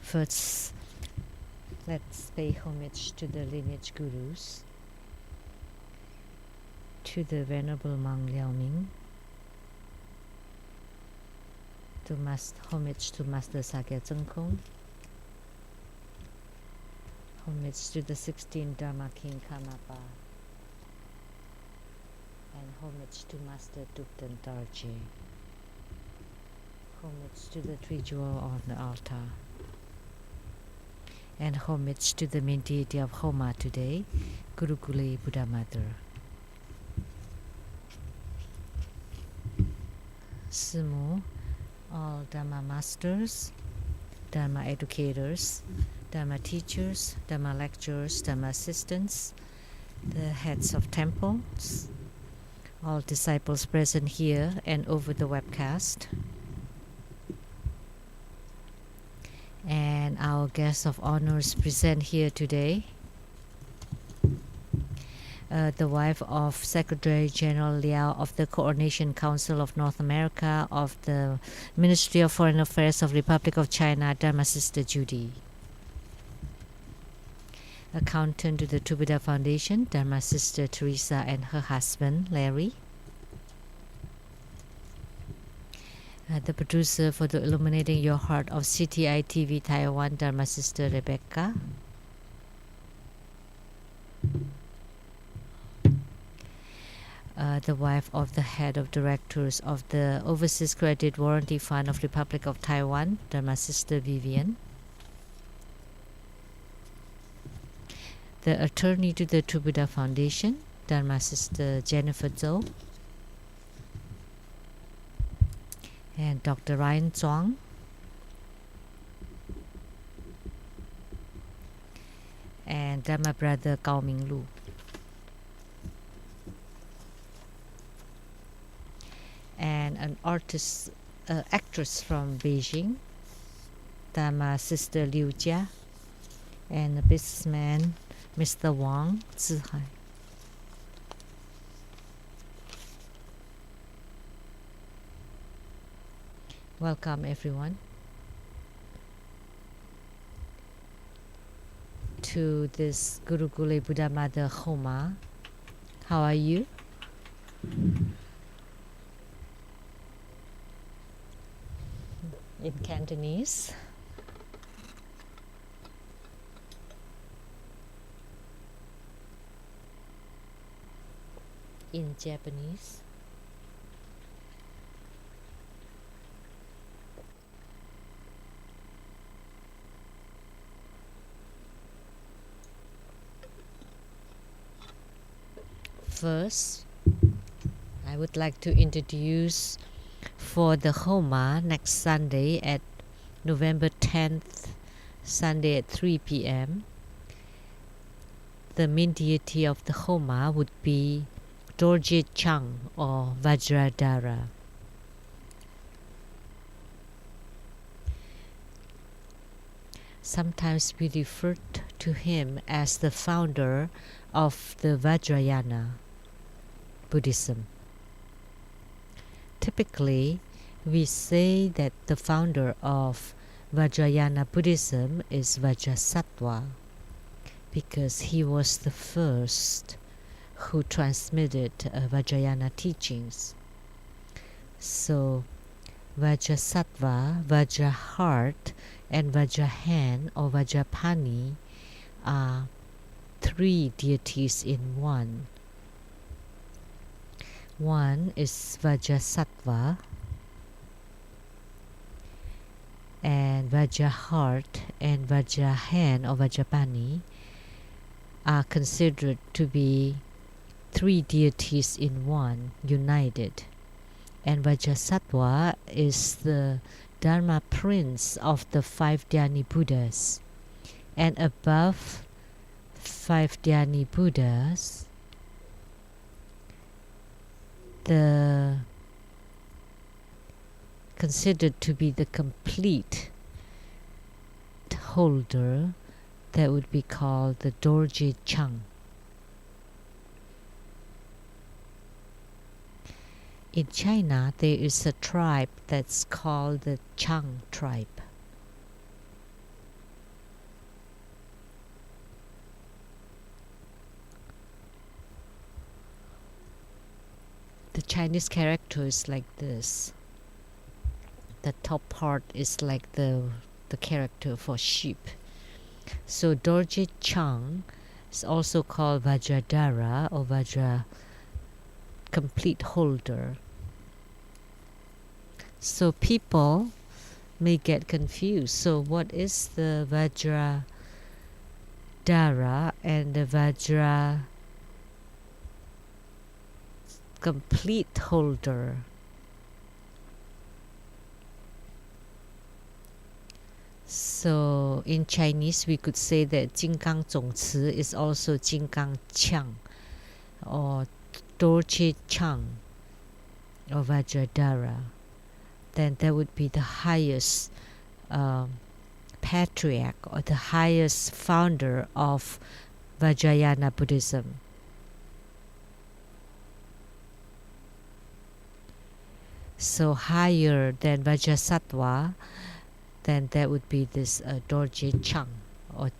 First, let's pay homage to the lineage gurus, to the Venerable Monk Liaoming, to homage to Master Sakya Tsengkong, homage to the 16th Dharma King Karmapa, and homage to Master Thupten Tarje, homage to the three jewels on the altar, and homage to the main deity of Homa today, Gurukule Buddha Mother. Sumo, all Dharma masters, Dharma educators, Dharma teachers, Dharma lecturers, Dharma assistants, the heads of temples, all disciples present here and over the webcast, and our guests of honors present here today, the wife of Secretary General Liao of the Coordination Council of North America of the Ministry of Foreign Affairs of Republic of China, Dharma Sister Judy. Accountant to the True Buddha Foundation, Dharma Sister Teresa and her husband, Larry. The producer for the Illuminating Your Heart of CTI TV Taiwan, Dharma Sister Rebecca. The wife of the head of directors of the Overseas Credit Warranty Fund of Republic of Taiwan, Dharma Sister Vivian. The attorney to the True Buddha Foundation, Dharma Sister Jennifer Zhou. And Dr. Ryan Zhuang. And Dharma Brother Gao Ming Lu. And an actress from Beijing, Dharma Sister Liu Jia, and a businessman, Mr. Wang Zihai. Welcome everyone to this Gurukule Buddha Mother Homa. How are you? In Cantonese. In Japanese. First, I would like to introduce for the Homa next Sunday at November 10th, Sunday at 3 p.m. The main deity of the Homa would be Dorje Chang or Vajradhara. Sometimes we refer to him as the founder of the Vajrayana Buddhism. Typically, we say that the founder of Vajrayana Buddhism is Vajrasattva because he was the first who transmitted Vajrayana teachings. So, Vajrasattva, Vajra heart, and Vajra hand or Vajrapani are three deities in one. One is Vajrasattva, and Vajra heart and Vajra hand or Vajrapani are considered to be three deities in one, united. And Vajrasattva is the Dharma prince of the five Dhyani Buddhas. And above five Dhyani Buddhas, the considered to be the complete holder, that would be called the Dorje Chang. In China, there is a tribe that's called the Chang tribe. the Chinese character is like this. The top part is like the character for sheep. So Dorje Chang is also called Vajradhara or Vajra complete holder. So people may get confused. So what is the Vajradhara and the Vajra complete holder? So in Chinese we could say that 金刚总持 is also 金刚枪 or Dorje Chang or Vajradhara. Then that would be the highest patriarch or the highest founder of Vajrayana Buddhism. So higher than Vajrasattva, then that would be this Dorje Chang or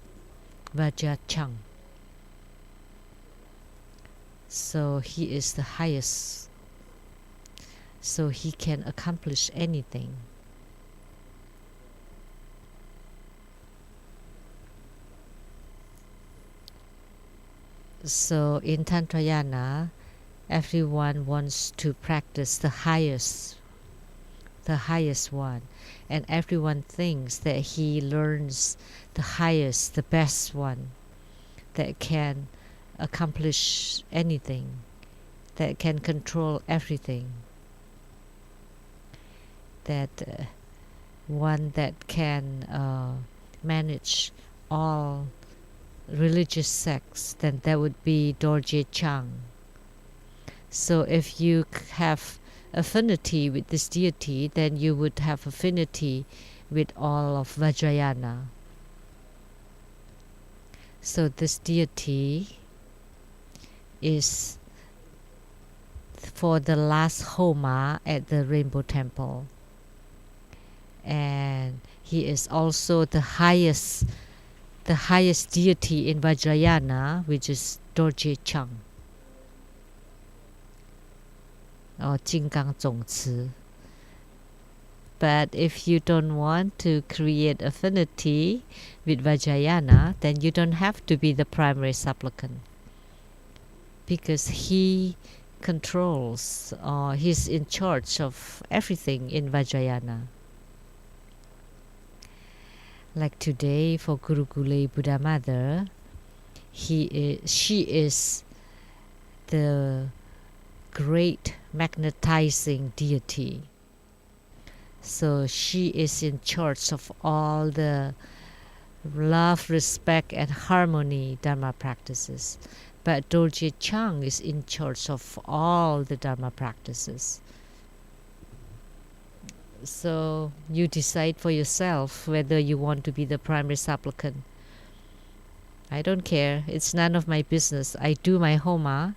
Vajra Chang. So he is the highest. So he can accomplish anything. So in Tantrayana, everyone wants to practice the highest one, and everyone thinks that he learns the highest, the best one that can accomplish anything, that can control everything, that one that can manage all religious sects, then that would be Dorje Chang. So if you have affinity with this deity, then you would have affinity with all of Vajrayana. So this deity is for the last Homa at the Rainbow Temple. And he is also the highest deity in Vajrayana, which is Dorje Chang or 金刚总持. But if you don't want to create affinity with Vajrayana, then you don't have to be the primary supplicant, because he controls or he's in charge of everything in Vajrayana. Like today for Guru Gule Buddha Mother, she is the great magnetizing deity. So she is in charge of all the love, respect, and harmony Dharma practices. But Dorje Chang is in charge of all the Dharma practices. So you decide for yourself whether you want to be the primary supplicant. I don't care. It's none of my business. I do my Homa,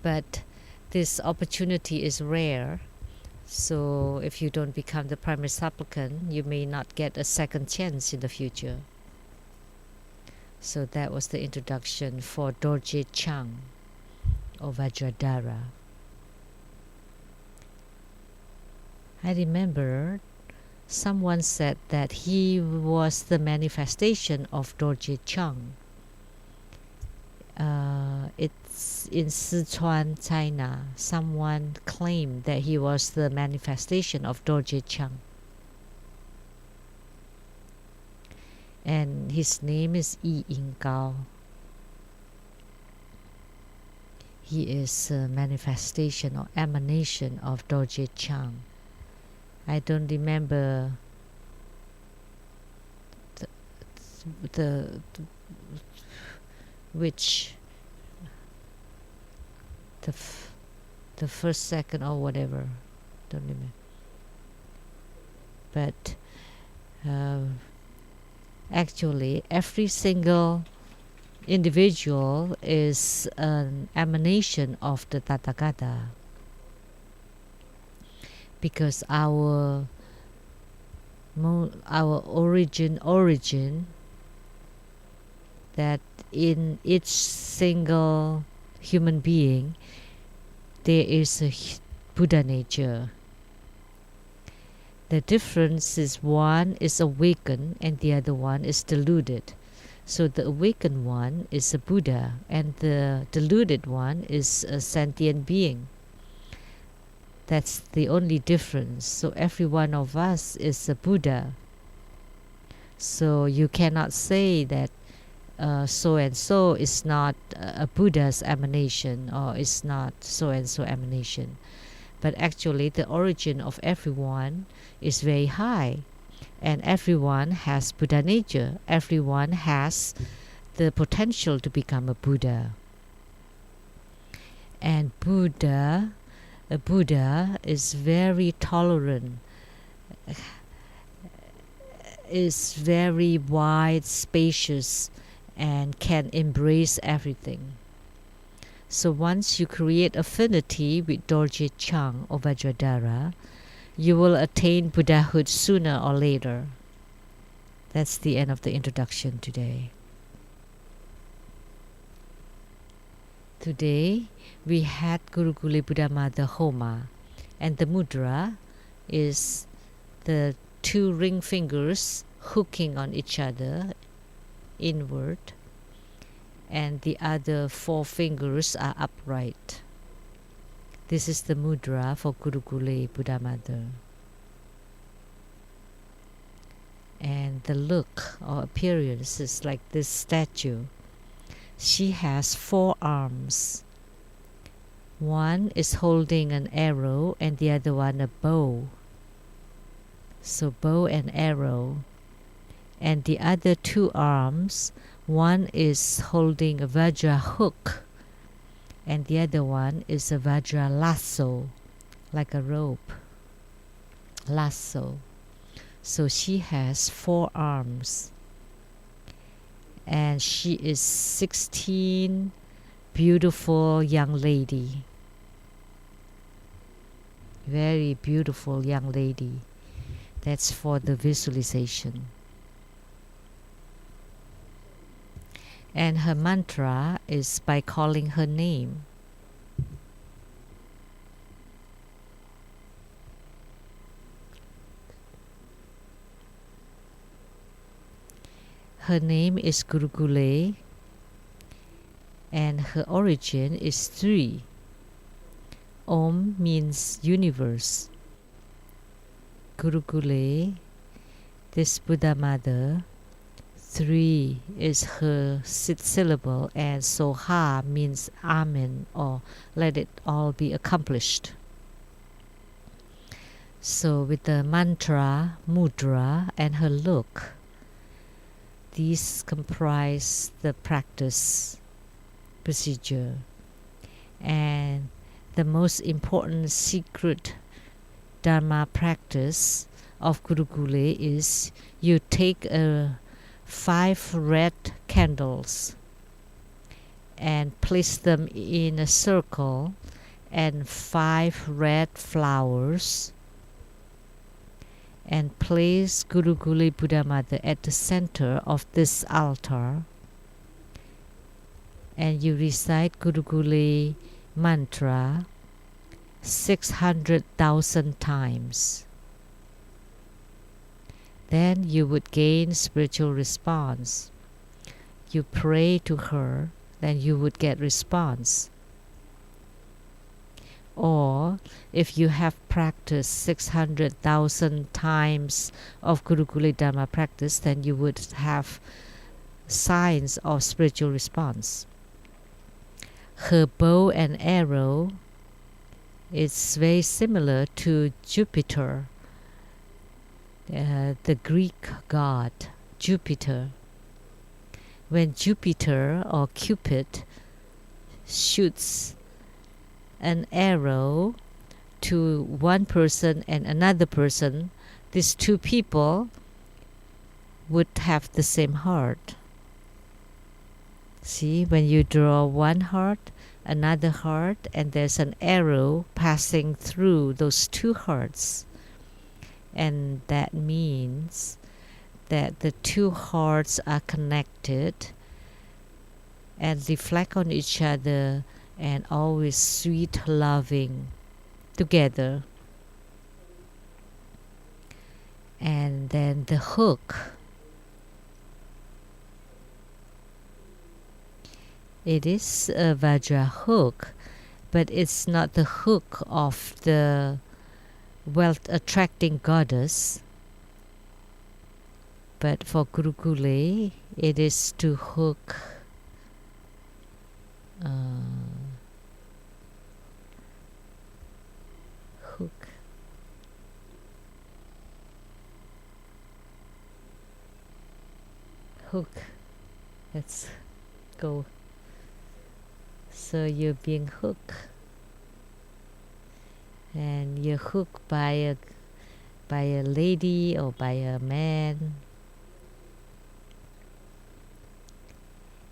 but this opportunity is rare. So if you don't become the primary supplicant, you may not get a second chance in the future. So that was the introduction for Dorje Chang or Vajradhara. I remember someone said that he was the manifestation of Dorje Chang. It's in Sichuan, China. Someone claimed that he was the manifestation of Dorje Chang. And his name is Yi Ying Gao. He is a manifestation or emanation of Dorje Chang. I don't remember which the first, second, or whatever. Don't remember. But actually, every single individual is an emanation of the Tathagata. Because our origin that in each single human being there is a Buddha nature. The difference is one is awakened and the other one is deluded. So the awakened one is a Buddha and the deluded one is a sentient being. That's the only difference. So every one of us is a Buddha. So you cannot say that so and so is not a Buddha's emanation or is not so and so emanation. But actually the origin of everyone is very high. And everyone has Buddha nature. Everyone has the potential to become a Buddha. And a Buddha is very tolerant, is very wide, spacious, and can embrace everything. So once you create affinity with Dorje Chang or Vajradhara, you will attain Buddhahood sooner or later. That's the end of the introduction today. Today we had Gurukule Buddha Mother Homa, and the mudra is the two ring fingers hooking on each other inward, and the other four fingers are upright. This is the mudra for Gurukule Buddha Mother. And the look or appearance is like this statue. She has 4 arms. One is holding an arrow and the other one a bow. So bow and arrow. And the other 2 arms, one is holding a Vajra hook and the other one is a Vajra lasso, like a rope. Lasso. So she has 4 arms. And she is 16 beautiful young lady. Very beautiful young lady. That's for the visualization. And her mantra is by calling her name. Her name is Gurukule, and her origin is 3. Om means universe. Gurukule, this Buddha Mother, 3 is her syllable, and Soha means Amen, or let it all be accomplished. So with the mantra, mudra, and her look, these comprise the practice procedure. And the most important secret Dharma practice of Gurukule is you take 5 red candles and place them in a circle and 5 red flowers, and place Gurukule Buddha Mother at the center of this altar, and you recite Gurukule mantra 600,000 times. Then you would gain spiritual response. You pray to her, then you would get response. Or if you have practiced 600,000 times of Gurukule Dharma practice, then you would have signs of spiritual response. Her bow and arrow is very similar to Jupiter, the Greek god Jupiter. When Jupiter or Cupid shoots an arrow to one person and another person, these 2 people would have the same heart. See, when you draw one heart, another heart, and there's an arrow passing through those 2 hearts, and that means that the 2 hearts are connected and reflect on each other and always sweet loving together. And then the hook. It is a Vajra hook, but it's not the hook of the wealth attracting goddess. But for Gurukule, it is to hook hook. Let's go. So you're being hooked, and you're hooked by a lady or by a man.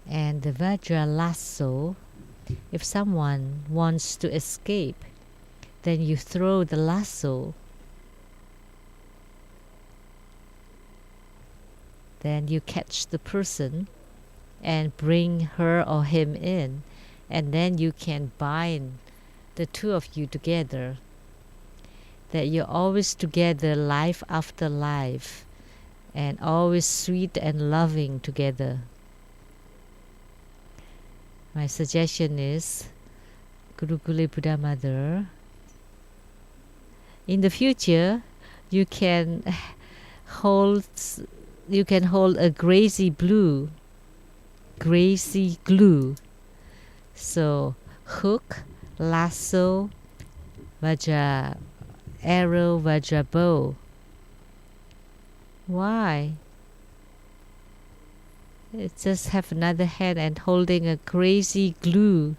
And the Vajra lasso, if someone wants to escape, then you throw the lasso. Then you catch the person and bring her or him in, and then you can bind the two of you together. That you're always together life after life, and always sweet and loving together. My suggestion is, Gurukule Buddha Mother, in the future, you can hold a grazy glue. So hook, lasso, Vajra arrow, Vajra bow. Why? It just have another hand and holding a crazy glue,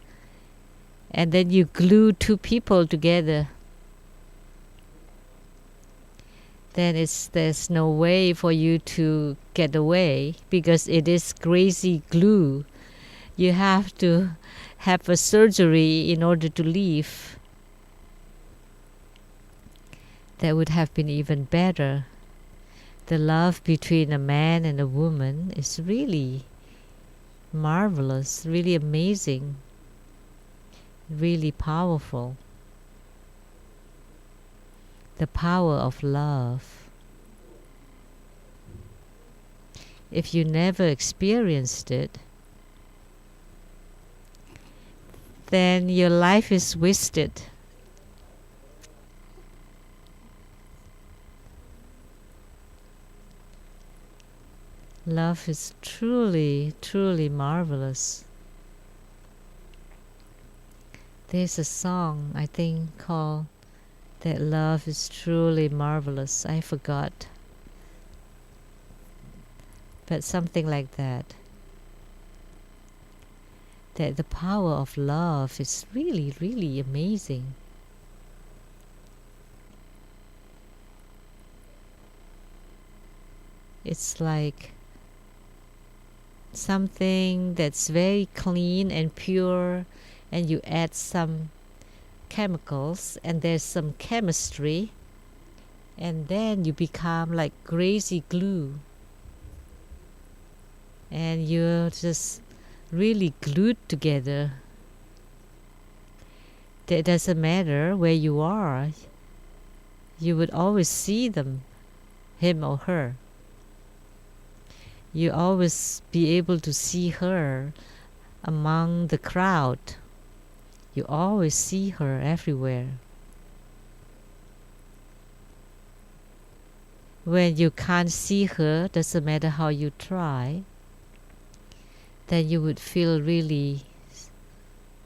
and then you glue two people together. Then there's no way for you to get away, because it is crazy glue. You have to have a surgery in order to leave. That would have been even better. The love between a man and a woman is really marvelous, really amazing, really powerful. The power of love. If you never experienced it, then your life is wasted. Love is truly, truly marvelous. There's a song, I think, called That Love is Truly Marvelous. I forgot. But something like that. That the power of love is really, really amazing. It's like something that's very clean and pure, and you add some chemicals and there's some chemistry, and then you become like crazy glue, and you're just really glued together. It doesn't matter where you are, you would always see them, him or her. You always be able to see her among the crowd. You always see her everywhere. When you can't see her, doesn't matter how you try, then you would feel really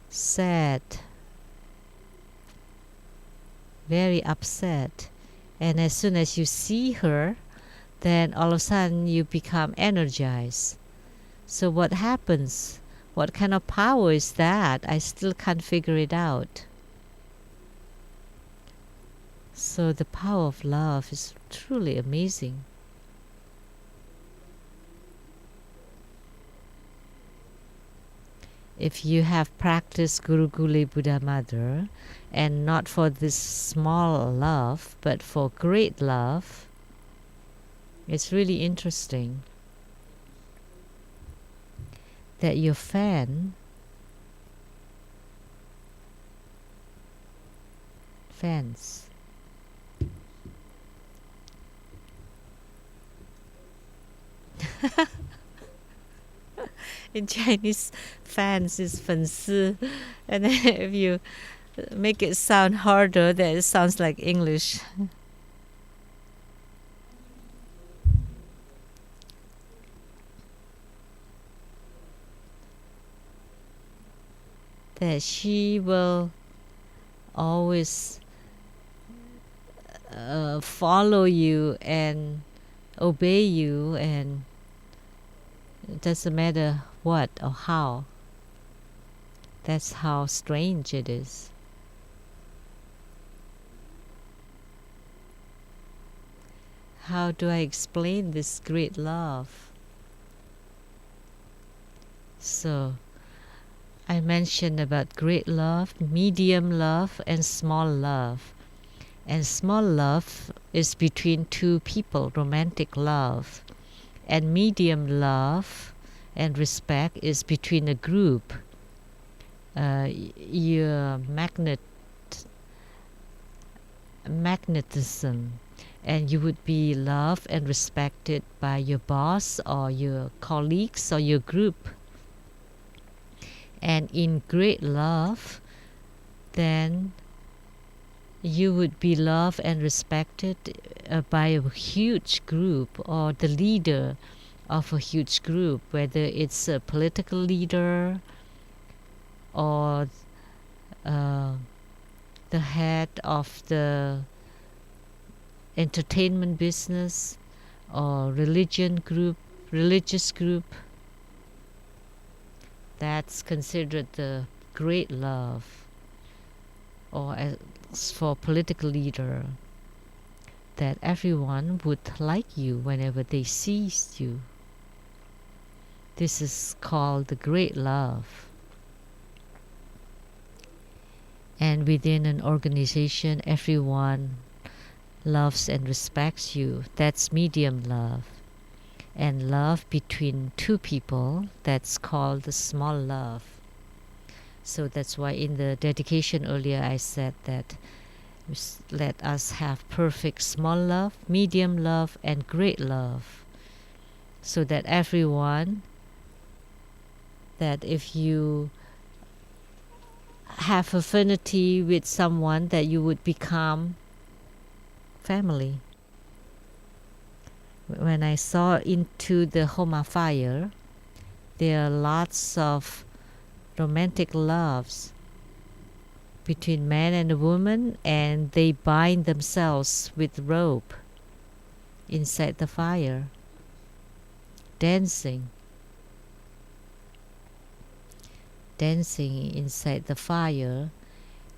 sad, very upset. And as soon as you see her, then all of a sudden you become energized. So what happens? What kind of power is that? I still can't figure it out. So the power of love is truly amazing. If you have practiced Gurukule Buddha Mother, and not for this small love, but for great love, it's really interesting. that your fans in Chinese, fans is 粉丝, and then if you make it sound harder, then it sounds like English. That she will always follow you and obey you, and it doesn't matter what or how. That's how strange it is. How do I explain this great love? So, I mentioned about great love, medium love, and small love. And small love is between two people, romantic love. And medium love and respect is between a group. Your magnetism, and you would be loved and respected by your boss or your colleagues or your group. And in great love, then you would be loved and respected by a huge group, or the leader of a huge group, whether it's a political leader or the head of the entertainment business or religious group. That's considered the great love. Or as for political leader, that everyone would like you whenever they see you. This is called the great love. And within an organization, everyone loves and respects you. That's medium love. And love between two people, that's called the small love. So that's why in the dedication earlier I said that let us have perfect small love, medium love, and great love. So that everyone, that if you have affinity with someone, that you would become family. When I saw into the Homa fire, there are lots of romantic loves between man and a woman, and they bind themselves with rope inside the fire, dancing inside the fire,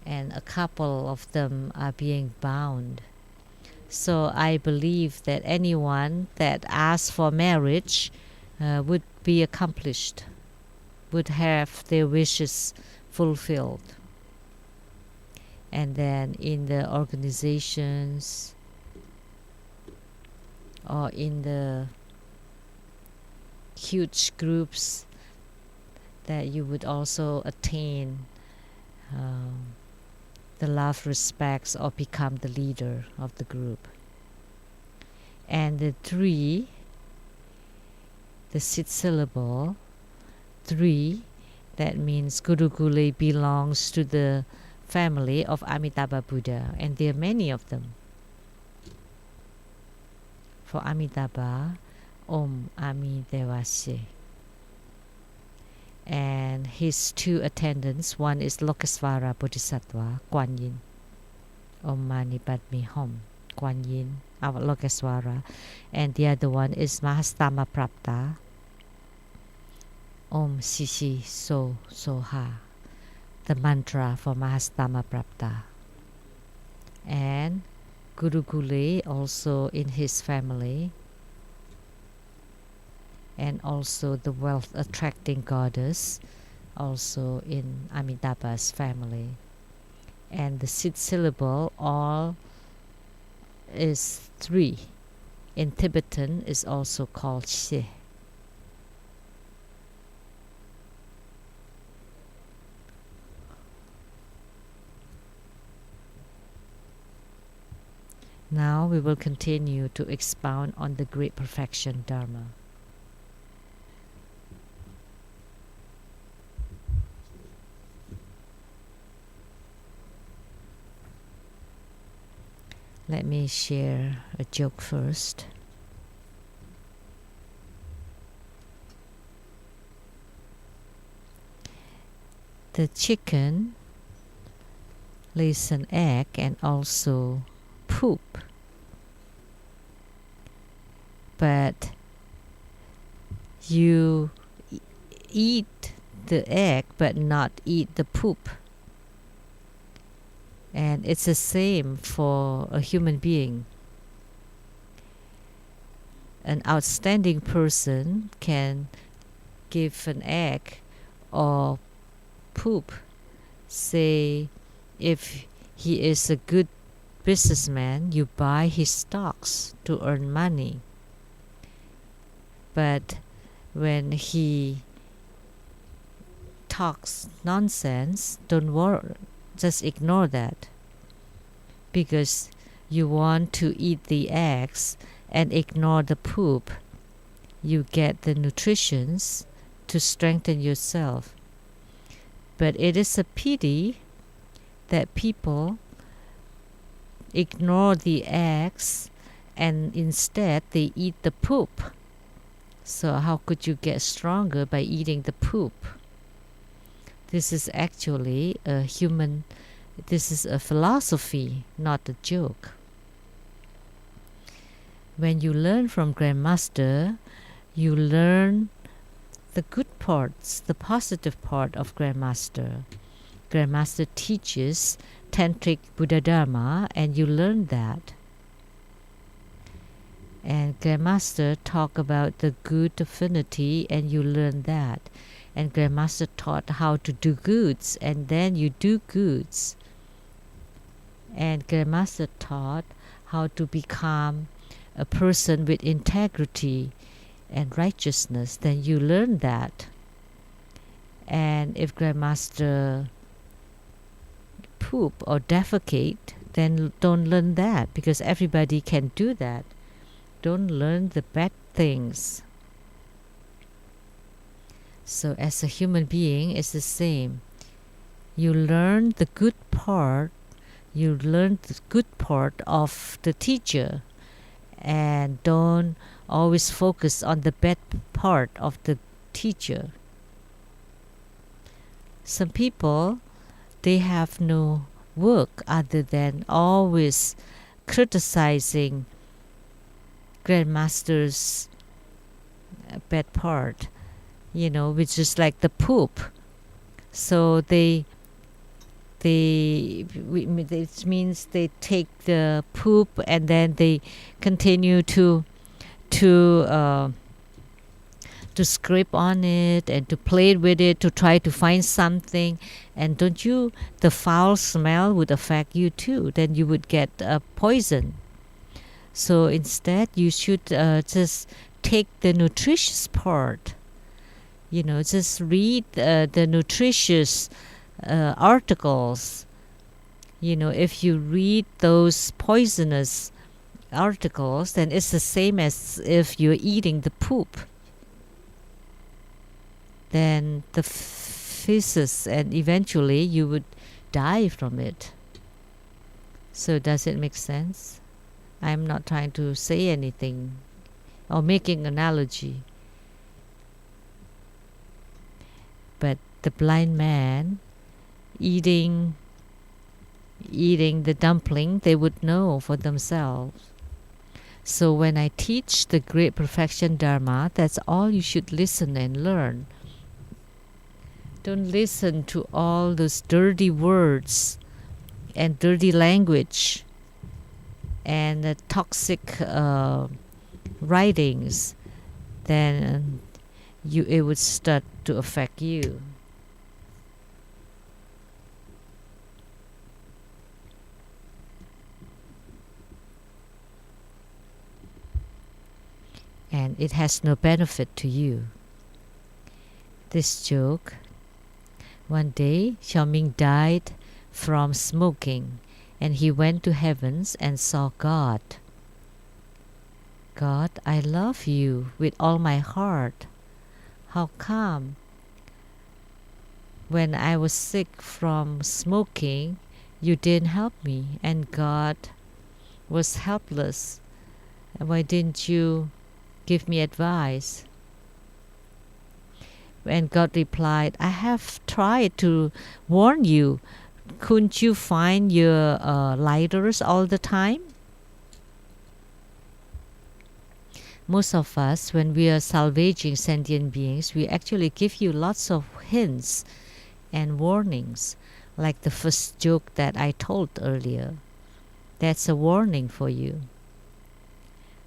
and a couple of them are being bound. So I believe that anyone that asks for marriage would be accomplished, would have their wishes fulfilled. And then in the organizations or in the huge groups, that you would also attain the love, respects, or become the leader of the group. And the 3, the 6th syllable, 3, that means Guru Gule belongs to the family of Amitabha Buddha, and there are many of them. For Amitabha, Om Ami Devashe. And his 2 attendants, one is Lokesvara Bodhisattva, Kuan Yin. Om Mani Padme Hum, Kuan Yin, our Lokesvara. And the other one is Mahastama Prapta, Om Sisi So Soha, the mantra for Mahastama Prapta. And Guru Gule also in his family, and also the wealth attracting goddess also in Amitabha's family. And the 6th syllable all is 3. In Tibetan is also called She. Now we will continue to expound on the Great Perfection Dharma. Let me share a joke first. The chicken lays an egg and also poop. But you eat the egg but not eat the poop. And it's the same for a human being. An outstanding person can give an egg or poop. Say, if he is a good businessman, you buy his stocks to earn money. But when he talks nonsense, don't worry, just ignore that. Because you want to eat the eggs and ignore the poop, you get the nutritions to strengthen yourself. But it is a pity that people ignore the eggs and instead they eat the poop. So how could you get stronger by eating the poop? This is actually this is a philosophy, not a joke. When you learn from Grandmaster, you learn the good parts, the positive part of Grandmaster. Grandmaster teaches Tantric Buddha Dharma, and you learn that. And Grandmaster talk about the good affinity, and you learn that. And Grandmaster taught how to do goods, and then you do goods. And Grandmaster taught how to become a person with integrity and righteousness, then you learn that. And if Grandmaster poop or defecate, then don't learn that, because everybody can do that. Don't learn the bad things. So as a human being, it's the same. You learn the good part, you learn the good part of the teacher, and don't always focus on the bad part of the teacher. Some people, they have no work other than always criticizing Grandmaster's bad part, which is like the poop. So it means they take the poop and then they continue to scrape on it and to play with it, to try to find something. And the foul smell would affect you too. Then you would get poison. So instead, you should just take the nutritious part. Just read the nutritious articles. If you read those poisonous articles, then it's the same as if you're eating the poop. Then the feces, and eventually you would die from it. So does it make sense? I'm not trying to say anything or making analogy. But the blind man eating the dumpling, they would know for themselves. So when I teach the Great Perfection Dharma, that's all you should listen and learn. Don't listen to all those dirty words and dirty language and the toxic writings. Then it would start to affect you. And it has no benefit to you. This joke: one day Xiaoming died from smoking, and he went to heavens and saw God. God, I love you with all my heart. How come? When I was sick from smoking, you didn't help me, and God was helpless. Why didn't you give me advice? And God replied, I have tried to warn you. Couldn't you find your lighters all the time? Most of us, when we are salvaging sentient beings, we actually give you lots of hints and warnings, like the first joke that I told earlier. That's a warning for you.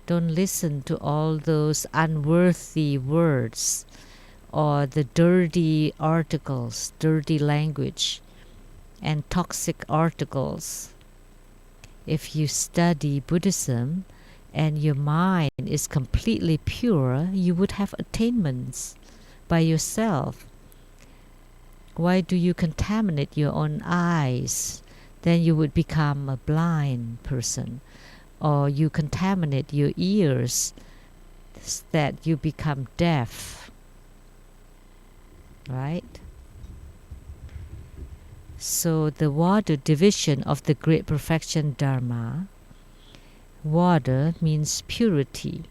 Don't listen to all those unworthy words or the dirty articles, dirty language, and toxic articles. If you study Buddhism and your mind is completely pure, you would have attainments by yourself. Why do you contaminate your own eyes? Then you would become a blind person. Or you contaminate your ears, that you become deaf. Right? So the water division of the Great Perfection Dharma, water means purity.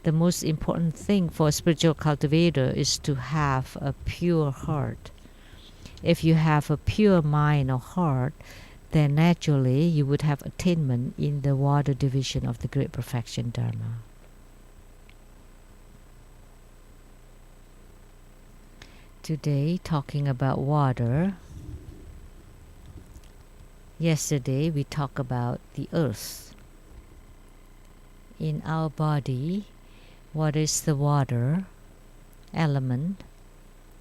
The most important thing for a spiritual cultivator is to have a pure heart. If you have a pure mind or heart, then naturally you would have attainment in the water division of the Great Perfection Dharma. Today, talking about water. Yesterday, we talked about the earth. In our body, what is the water element?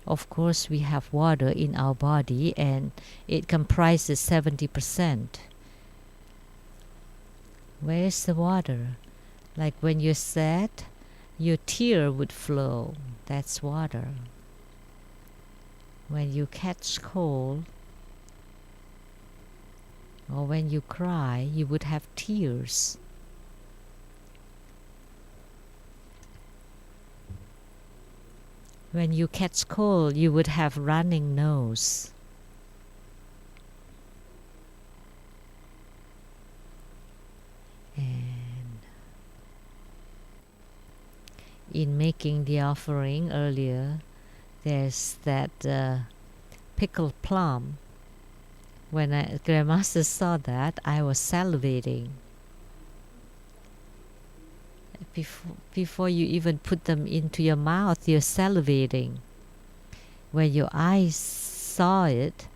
Of course, we have water in our body, and it comprises 70%. Where is the water? Like when you're sad, your tear would flow. That's water. When you catch cold, or when you cry, you would have tears. When you catch cold, you would have running nose. And in making the offering earlier, there's that pickled plum. When Grandmaster saw that, I was salivating. Before you even put them into your mouth, you're salivating. When your eyes saw it,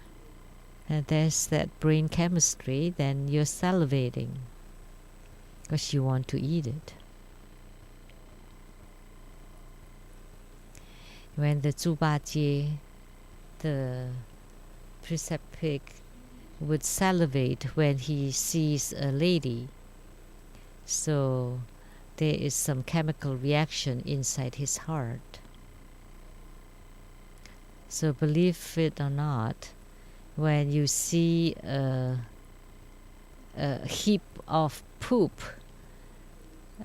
and there's that brain chemistry, then you're salivating because you want to eat it. When the Tsubaji, the precept pig, would salivate when he sees a lady, so there is some chemical reaction inside his heart. So believe it or not, when you see a heap of poop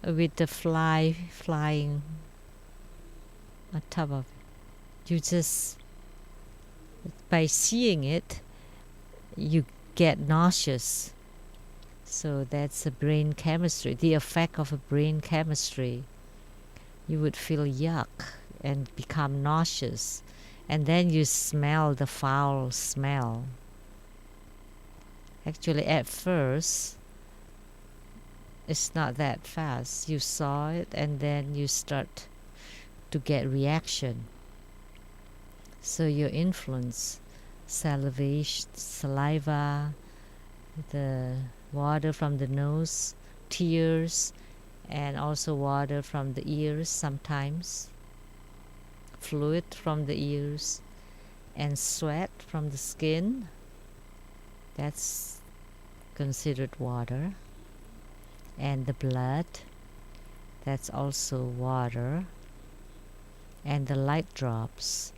with the fly flying on top of it, you just, by seeing it, you get nauseous. So that's a brain chemistry, the effect of a brain chemistry. You would feel yuck and become nauseous. And then you smell the foul smell. Actually, at first, it's not that fast. You saw it and then you start to get reaction. So your influence, salivation, saliva, the water from the nose, tears, and also water from the ears sometimes, fluid from the ears, and sweat from the skin. That's considered water. And the blood, that's also water. And the light drops,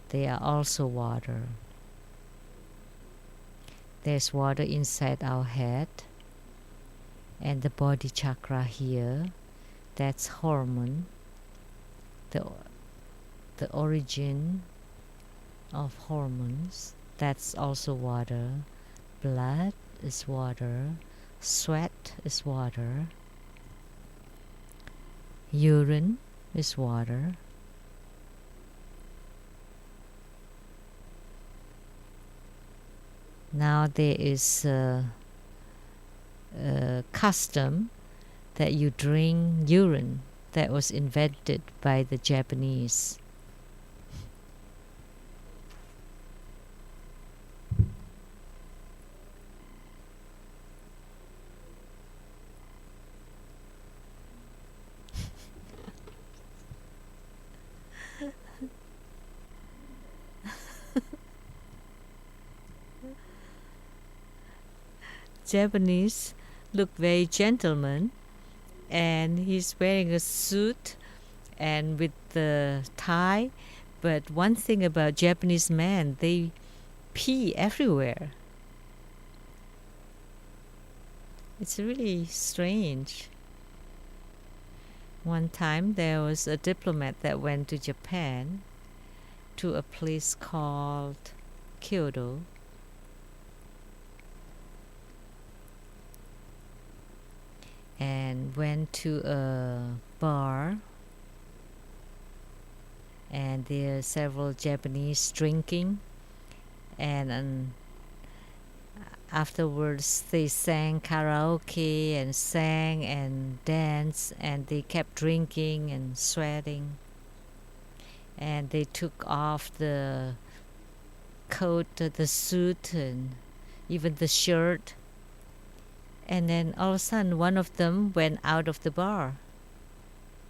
they are also water. There's water inside our head and the body chakra here. That's hormone, the origin of hormones. That's also water. Blood is water. Sweat is water. Urine is water. Now there is a custom that you drink urine that was invented by the Japanese. Japanese look very gentleman, and he's wearing a suit and with the tie. But one thing about Japanese men, they pee everywhere. It's really strange. One time there was a diplomat that went to Japan, to a place called Kyoto. And went to a bar, and there are several Japanese drinking, and afterwards they sang karaoke and sang and danced, and they kept drinking and sweating, and they took off the coat, the suit, and even the shirt. And then all of a sudden, one of them went out of the bar,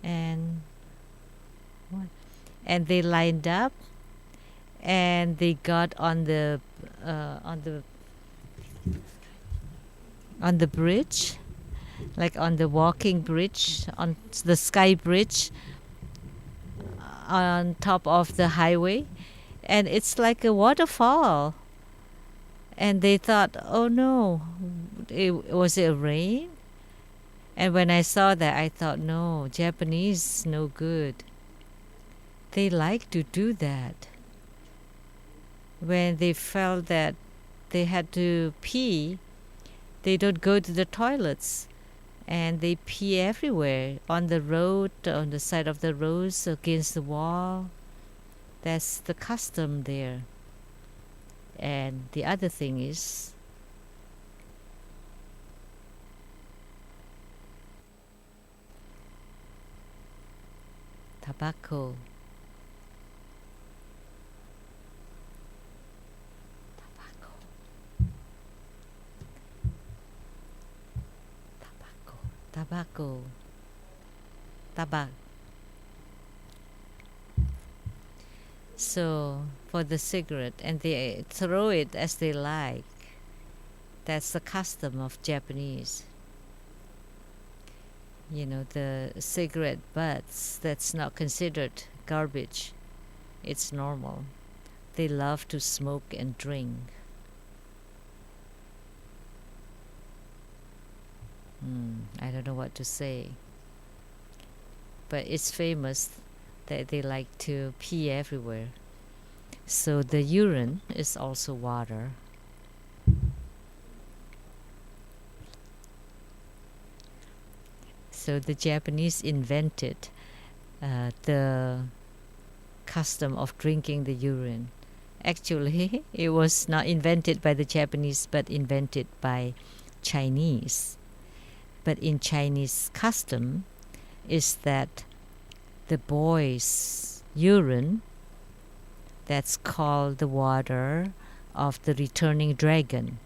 and they lined up, and they got on the bridge, like on the walking bridge, on the sky bridge, on top of the highway, and it's like a waterfall. And they thought, oh no, was it rain? And when I saw that, I thought, no, Japanese no good. They like to do that. When they felt that they had to pee, they don't go to the toilets, and they pee everywhere, on the road, on the side of the roads, against the wall. That's the custom there. And the other thing is, tobacco. Tabak. So for the cigarette, and they throw it as they like. That's the custom of Japanese. You know, the cigarette butts, that's not considered garbage. It's normal. They love to smoke and drink. I don't know what to say. But it's famous that they like to pee everywhere. So the urine is also water. So the Japanese invented the custom of drinking the urine. Actually, it was not invented by the Japanese, but invented by Chinese. But in Chinese custom is that the boy's urine, that's called the water of the returning dragon.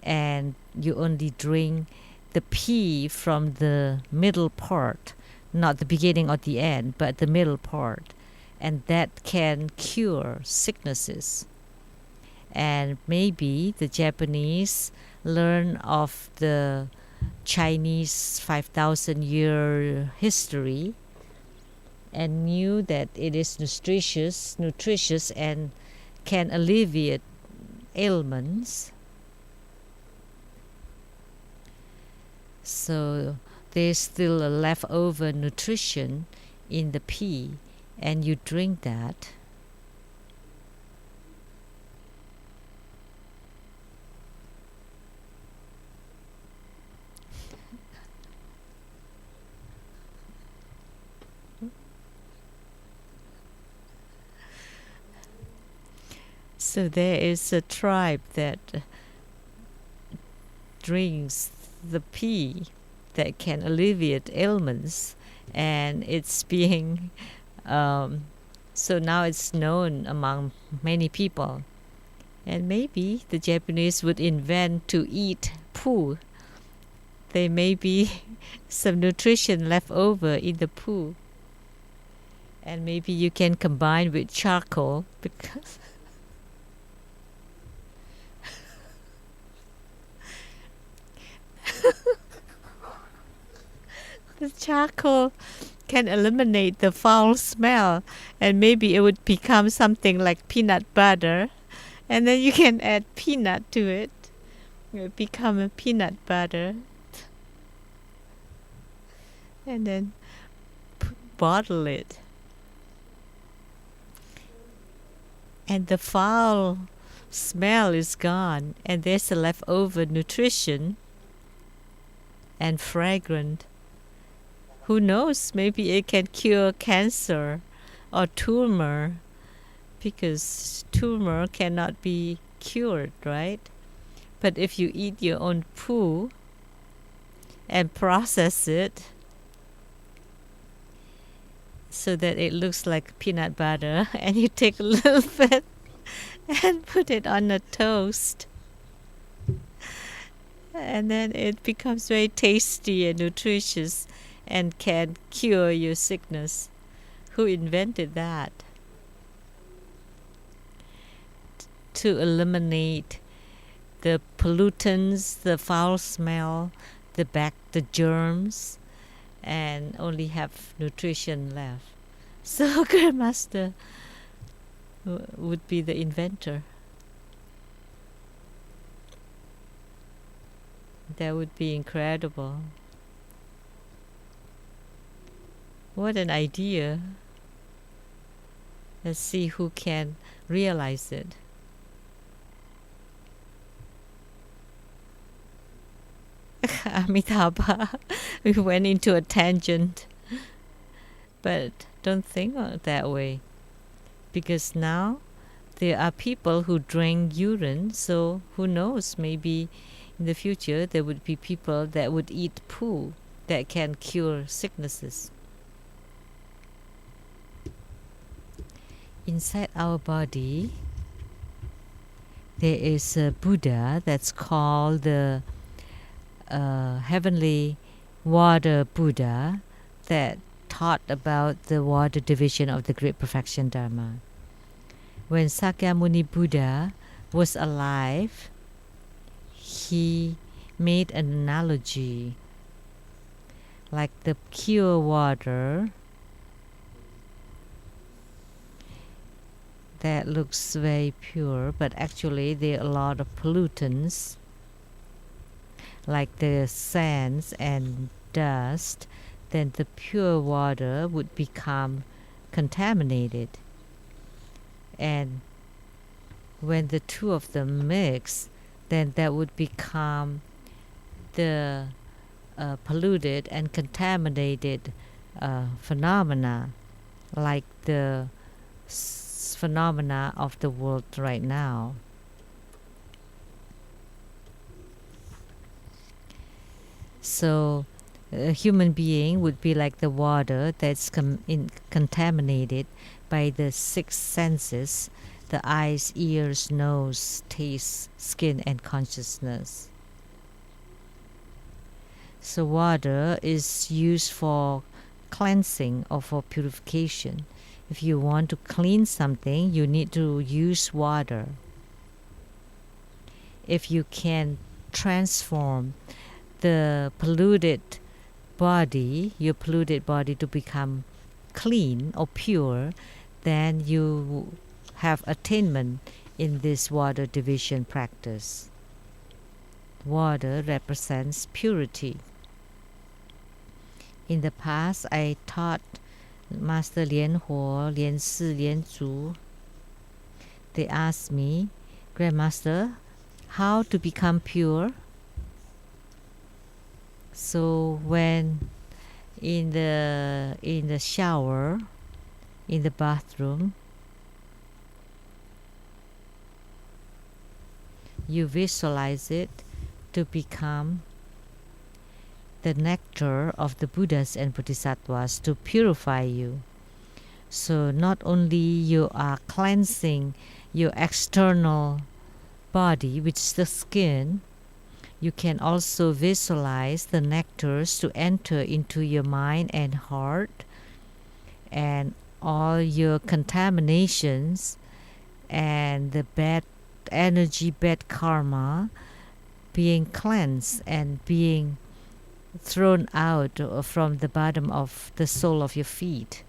And you only drink the pee from the middle part, not the beginning or the end, but the middle part. And that can cure sicknesses. And maybe the Japanese learn of the Chinese 5,000-year history and knew that it is nutritious and can alleviate ailments. So there's still a leftover nutrition in the pee, and you drink that. So there is a tribe that drinks the pee that can alleviate ailments, and it's being so now it's known among many people. And maybe the Japanese would invent to eat poo. There may be some nutrition left over in the poo, and maybe you can combine with charcoal, because the charcoal can eliminate the foul smell, and maybe it would become something like peanut butter, and then you can add peanut to it. It would become a peanut butter, and then bottle it. And the foul smell is gone, and there's a leftover nutrition and fragrant. Who knows, maybe it can cure cancer or tumor, because tumor cannot be cured, right? But if you eat your own poo and process it so that it looks like peanut butter, and you take a little bit and put it on a toast, and then it becomes very tasty and nutritious and can cure your sickness. Who invented that? To eliminate the pollutants, the foul smell, the germs, and only have nutrition left. So Grandmaster would be the inventor. That would be incredible. What an idea. Let's see who can realize it. Amitabha, we went into a tangent. But don't think of it that way, because now there are people who drink urine, so who knows, maybe in the future there would be people that would eat poo that can cure sicknesses. Inside our body, there is a Buddha that's called the Heavenly Water Buddha, that taught about the water division of the Great Perfection Dharma. When Sakyamuni Buddha was alive, he made an analogy like the pure water that looks very pure, but actually there are a lot of pollutants like the sands and dust. Then the pure water would become contaminated. And when the two of them mix, then that would become the polluted and contaminated phenomena, like the phenomena of the world right now. So a human being would be like the water that's contaminated by the six senses: the eyes, ears, nose, taste, skin, and consciousness. So water is used for cleansing or for purification. If you want to clean something, you need to use water. If you can transform the polluted body, your polluted body, to become clean or pure, then you have attainment in this water division practice. Water represents purity. In the past, I taught Master Lian Huo, Lian Si, Lian Zhu. They asked me, Grandmaster, how to become pure? So when in the shower, in the bathroom, you visualize it to become the nectar of the Buddhas and Bodhisattvas to purify you. So not only you are cleansing your external body, which is the skin, you can also visualize the nectars to enter into your mind and heart, and all your contaminations and the bad energy, bad karma being cleansed and being thrown out from the bottom of the sole of your feet.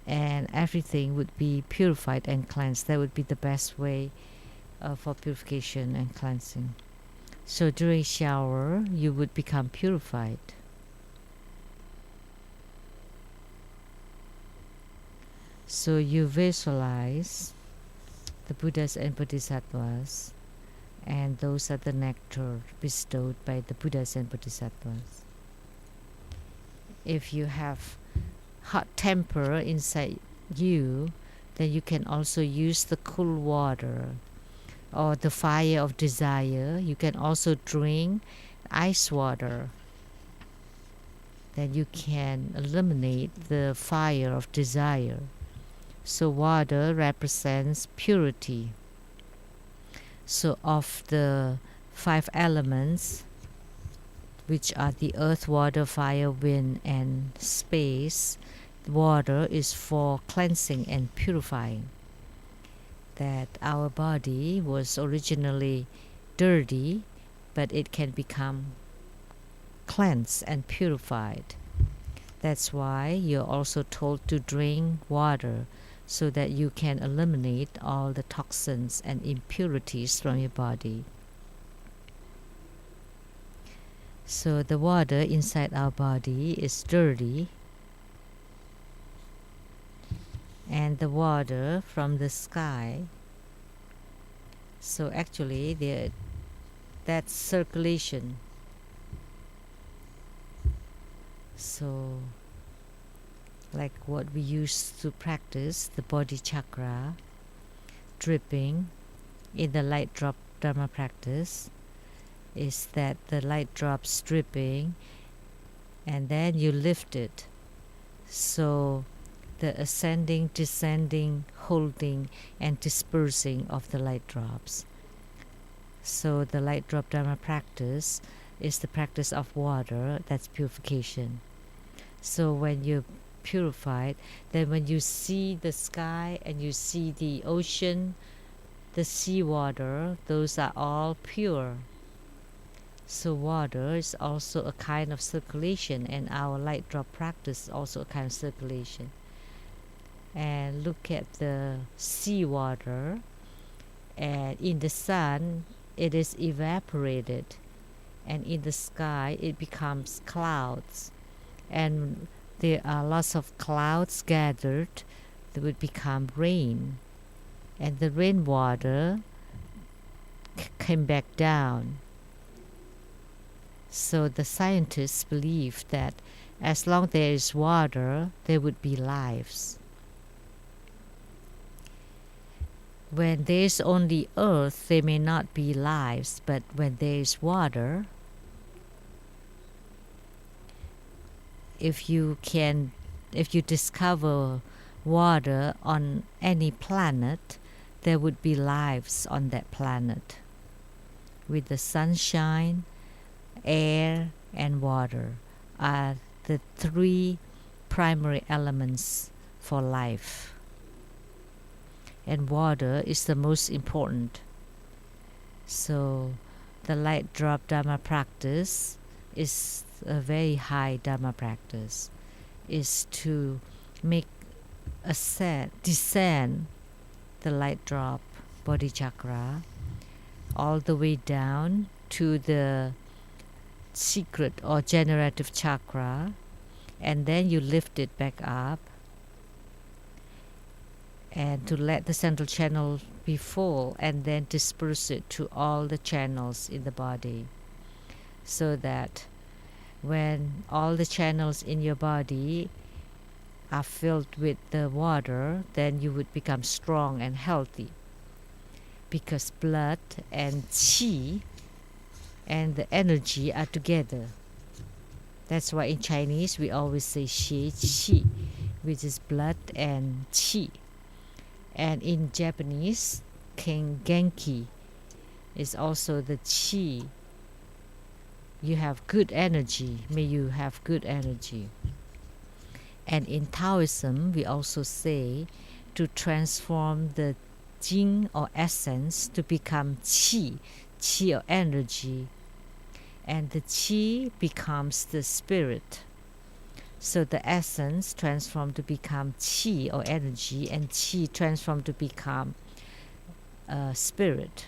And everything would be purified and cleansed. That would be the best way for purification and cleansing. So during shower, you would become purified. So you visualize the Buddhas and Bodhisattvas, and those are the nectar bestowed by the Buddhas and Bodhisattvas. If you have hot temper inside you, then you can also use the cool water or the fire of desire. You can also drink ice water. Then you can eliminate the fire of desire. So water represents purity. So of the 5 elements, which are the earth, water, fire, wind, and space, water is for cleansing and purifying. That our body was originally dirty, but it can become cleansed and purified. That's why you're also told to drink water, so that you can eliminate all the toxins and impurities from your body. So the water inside our body is dirty, and the water from the sky, so actually that's circulation. So like what we used to practice, the body chakra dripping in the light drop Dharma practice, is that the light drops dripping and then you lift it. So the ascending, descending, holding, and dispersing of the light drops. So the light drop Dharma practice is the practice of water, that's purification. So when you're purified, then when you see the sky and you see the ocean, the seawater, those are all pure. So water is also a kind of circulation, and our light drop practice is also a kind of circulation. And look at the seawater, and in the sun it is evaporated, and in the sky it becomes clouds, and there are lots of clouds gathered that would become rain, and the rainwater came back down. So the scientists believe that as long as there is water, there would be lives. When there is only earth, there may not be lives, but when there is water, if you discover water on any planet, there would be lives on that planet with the sunshine, air, and water are the 3 primary elements for life. And water is the most important. So the light drop Dharma practice is a very high Dharma practice, is to make descend the light drop body chakra all the way down to the secret or generative chakra, and then you lift it back up, and to let the central channel be full, and then disperse it to all the channels in the body, so that when all the channels in your body are filled with the water, then you would become strong and healthy, because blood and qi and the energy are together. That's why in Chinese we always say xie qi, which is blood and qi. And in Japanese, genki is also the qi. You have good energy. May you have good energy. And in Taoism, we also say to transform the jing or essence to become qi or energy. And the qi becomes the spirit. So the essence transformed to become qi or energy, and qi transformed to become spirit.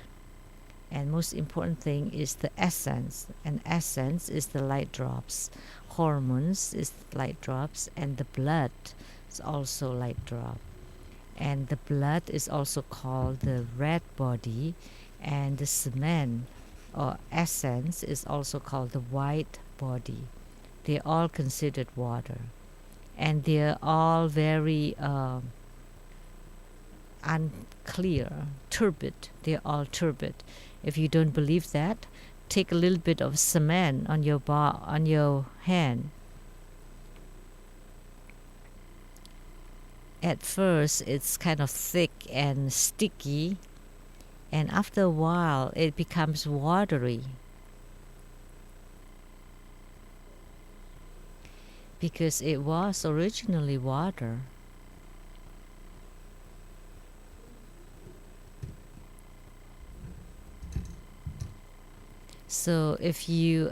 And most important thing is the essence, and essence is the light drops. Hormones is light drops, and the blood is also light drop. And the blood is also called the red body, and the cement or essence is also called the white body. They're all considered water, and they're all very unclear, turbid. They're all turbid. If you don't believe that, take a little bit of cement on your hand. At first, it's kind of thick and sticky, and after a while, it becomes watery. Because it was originally water. So if you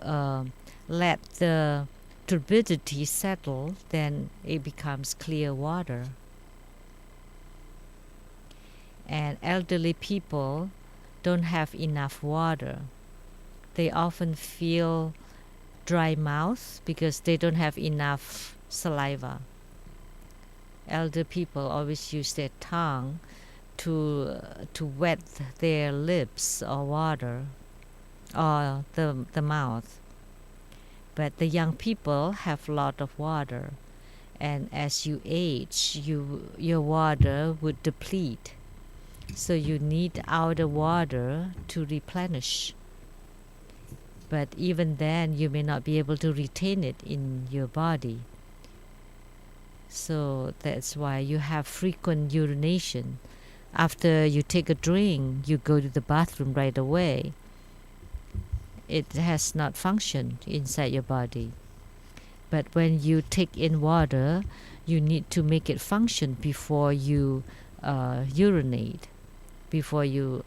let the turbidity settle, then it becomes clear water. And elderly people don't have enough water. They often feel dry mouth because they don't have enough saliva. Elder people always use their tongue to wet their lips or water or the mouth. But the young people have a lot of water, and as you age, your water would deplete. So you need outer water to replenish. But even then, you may not be able to retain it in your body. So that's why you have frequent urination. After you take a drink, you go to the bathroom right away. It has not functioned inside your body. But when you take in water, you need to make it function before you urinate, before you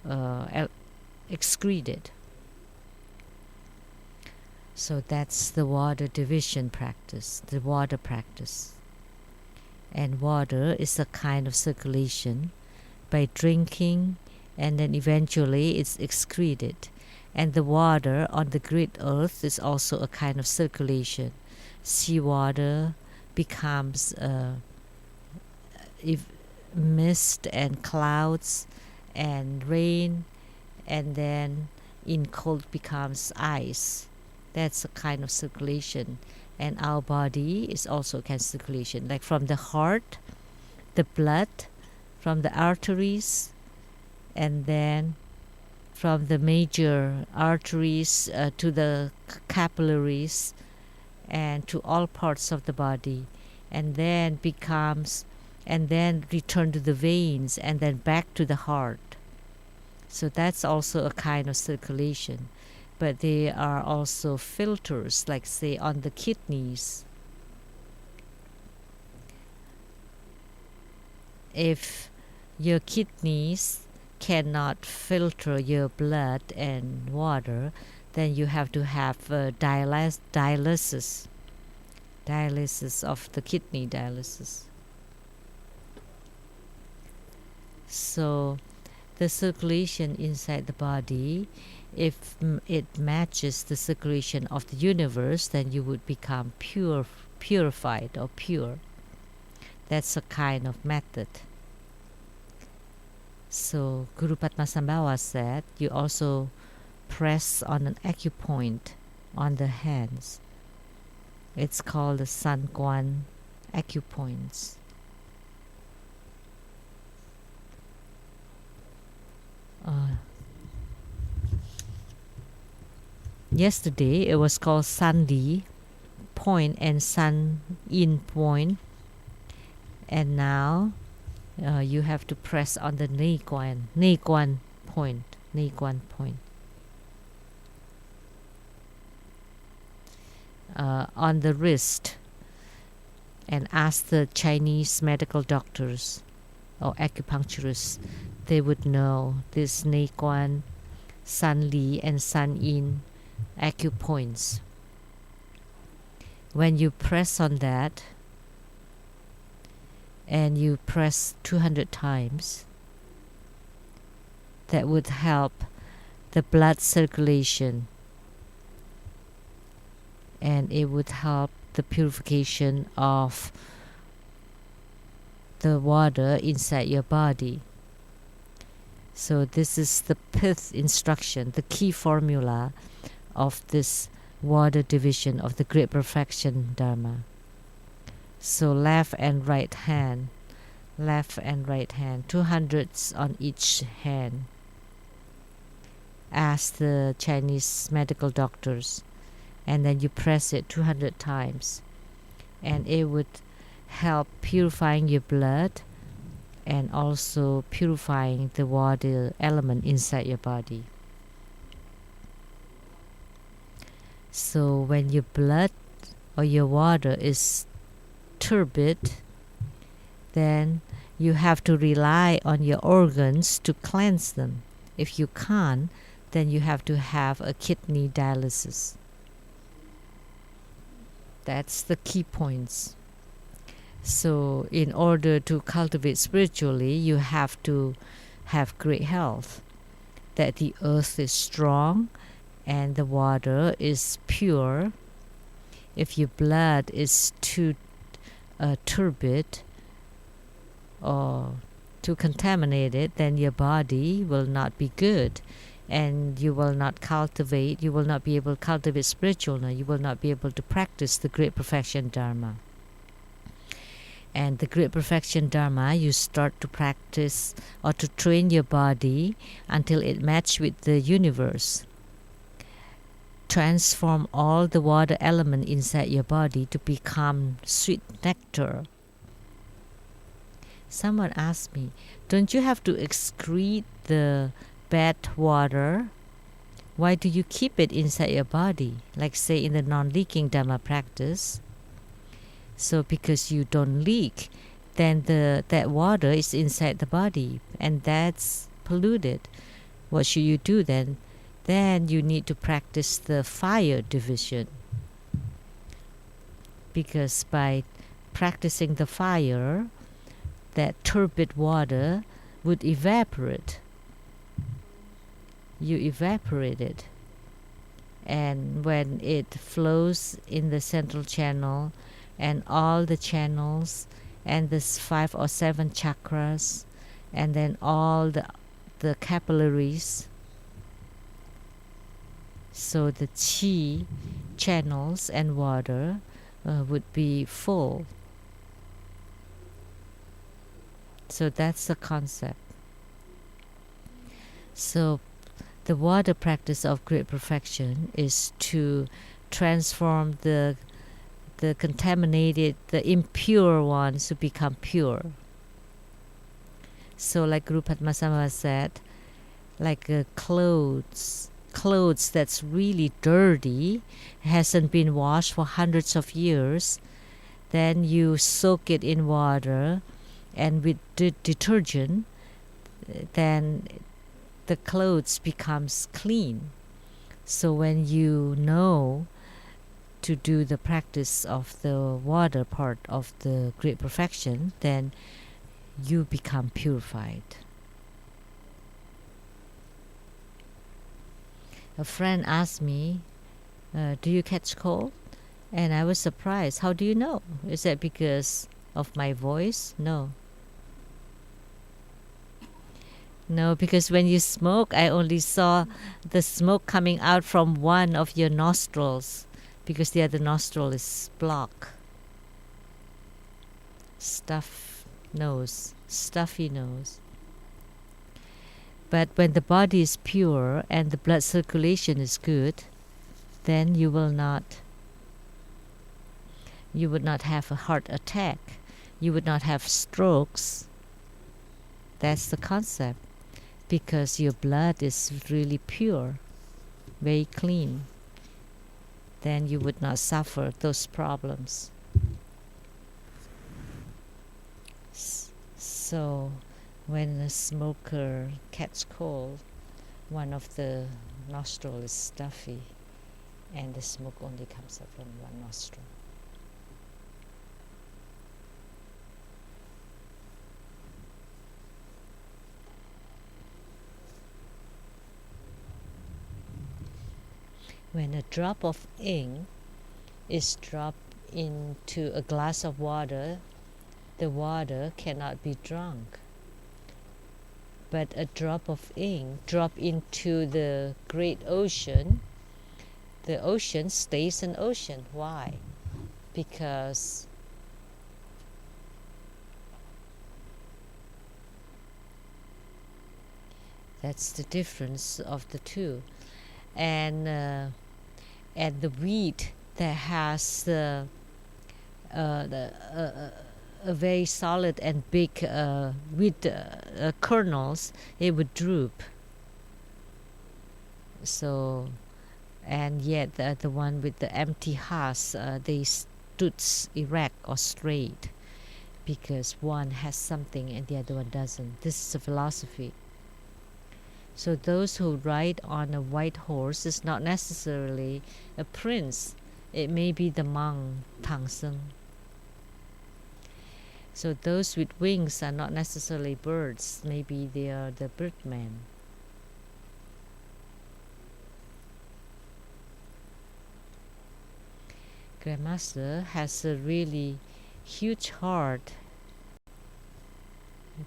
excrete it. So that's the water division practice, the water practice. And water is a kind of circulation by drinking, and then eventually it's excreted. And the water on the great earth is also a kind of circulation. Seawater becomes mist and clouds and rain, and then in cold becomes ice. That's a kind of circulation. And our body is also a kind of circulation. Like from the heart, the blood, from the arteries, and then from the major arteries to the capillaries and to all parts of the body, and then return to the veins, and then back to the heart. So that's also a kind of circulation. But there are also filters, like say on the kidneys. If your kidneys cannot filter your blood and water, then you have to have dialysis of the kidney dialysis. So the circulation inside the body If it matches the circulation of the universe, then you would become purified or pure. That's a kind of method. So Guru Padmasambhava said, you also press on an acupoint on the hands. It's called the San Quan acupoints. Yesterday it was called San Li point and Sheng-Yen point, and now you have to press on the Nei Guan point. On the wrist, and ask the Chinese medical doctors or acupuncturists. They would know this Nei Guan, San Li, and Sheng-Yen acupoints. When you press on that, and you press 200 times, that would help the blood circulation, and it would help the purification of the water inside your body. So this is the pith instruction, the key formula of this water division of the Great Perfection Dharma. So left and right hand, 200s on each hand. Ask the Chinese medical doctors, and then you press it 200 times, and it would help purifying your blood and also purifying the water element inside your body. So when your blood or your water is turbid, then you have to rely on your organs to cleanse them. If you can't, then you have to have a kidney dialysis. That's the key points. So in order to cultivate spiritually, you have to have great health, that the earth is strong and the water is pure. If your blood is too turbid or too contaminated, then your body will not be good, and you will not be able to cultivate spiritualness. You will not be able to practice the Great Perfection Dharma. And the Great Perfection Dharma, you start to practice or to train your body until it matches with the universe. Transform all the water element inside your body to become sweet nectar. Someone asked me, don't you have to excrete the bad water? Why do you keep it inside your body? Like say in the non-leaking Dharma practice. So because you don't leak, then that water is inside the body, and that's polluted. What should you do then? Then you need to practice the fire division. Because by practicing the fire, that turbid water would evaporate. You evaporate it. And when it flows in the central channel, and all the channels, and the 5 or 7 chakras, and then all the capillaries, so the chi channels and water would be full. So that's the concept. So the water practice of Great Perfection is to transform the contaminated, the impure ones to become pure. So like Guru Padmasambhava said, like clothes that's really dirty, hasn't been washed for hundreds of years, then you soak it in water and with detergent, then the clothes becomes clean. So when you know to do the practice of the water part of the Great Perfection, then you become purified. A friend asked me, do you catch cold? And I was surprised. How do you know? Is that because of my voice? No. No, because when you smoke, I only saw the smoke coming out from one of your nostrils because the other nostril is blocked. Stuffy nose. But when the body is pure and the blood circulation is good, then you would not have a heart attack. You would not have strokes. That's the concept. Because your blood is really pure, very clean. Then you would not suffer those problems. So when a smoker catches cold, one of the nostrils is stuffy and the smoke only comes up from one nostril. When a drop of ink is dropped into a glass of water, the water cannot be drunk. But a drop of ink dropped into the great ocean, the ocean stays an ocean. Why? Because that's the difference of the two. And the wheat that has a very solid and big wheat kernels, it would droop. So, and yet the one with the empty husks, they stood erect or straight because one has something and the other one doesn't. This is a philosophy. So those who ride on a white horse is not necessarily a prince. It may be the monk Tang Seng. So those with wings are not necessarily birds. Maybe they are the birdmen. Grandmaster has a really huge heart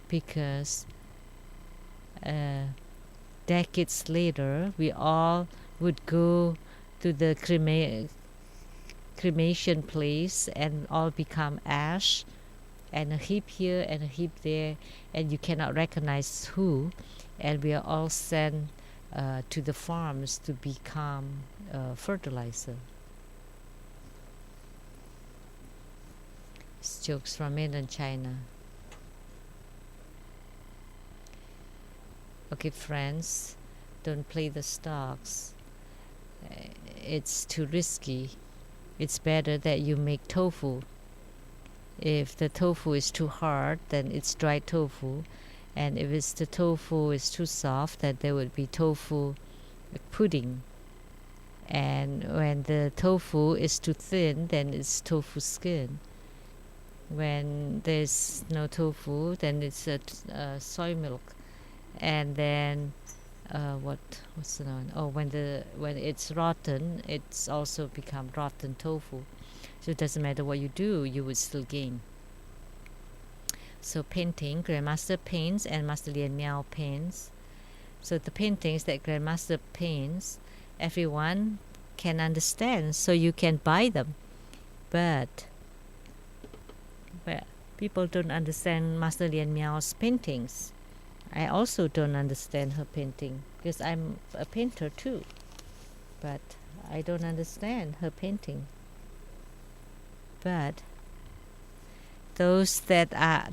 because decades later, we all would go to the cremation place and all become ash, and a heap here and a heap there, and you cannot recognize who, and we are all sent to the farms to become fertilizer. It's jokes from mainland China. Okay, friends, don't play the stocks. It's too risky. It's better that you make tofu. If the tofu is too hard, then it's dry tofu. And if the tofu is too soft, then there would be tofu pudding. And when the tofu is too thin, then it's tofu skin. When there's no tofu, then it's soy milk. And then what's the one? Oh, when it's rotten, it's also become rotten tofu. So it doesn't matter what you do, you would still gain. So painting, Grandmaster paints and Master Lien Miao paints. So the paintings that Grandmaster paints, everyone can understand, so you can buy them. But people don't understand Master Lien Miao's paintings. I also don't understand her painting because I'm a painter too, but I don't understand her painting. But those that are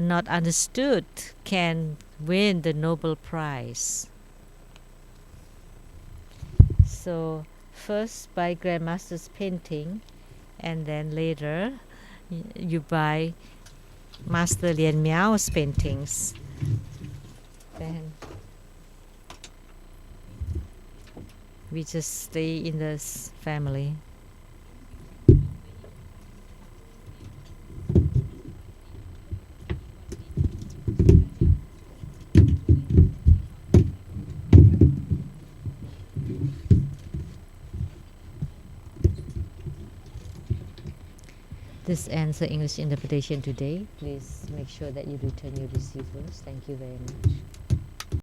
not understood can win the Nobel Prize. So first buy Grandmaster's painting, and then later you buy Master Lien Miao's paintings. Then we just stay in this family. This ends the English interpretation today. Please make sure that you return your receivers. Thank you very much.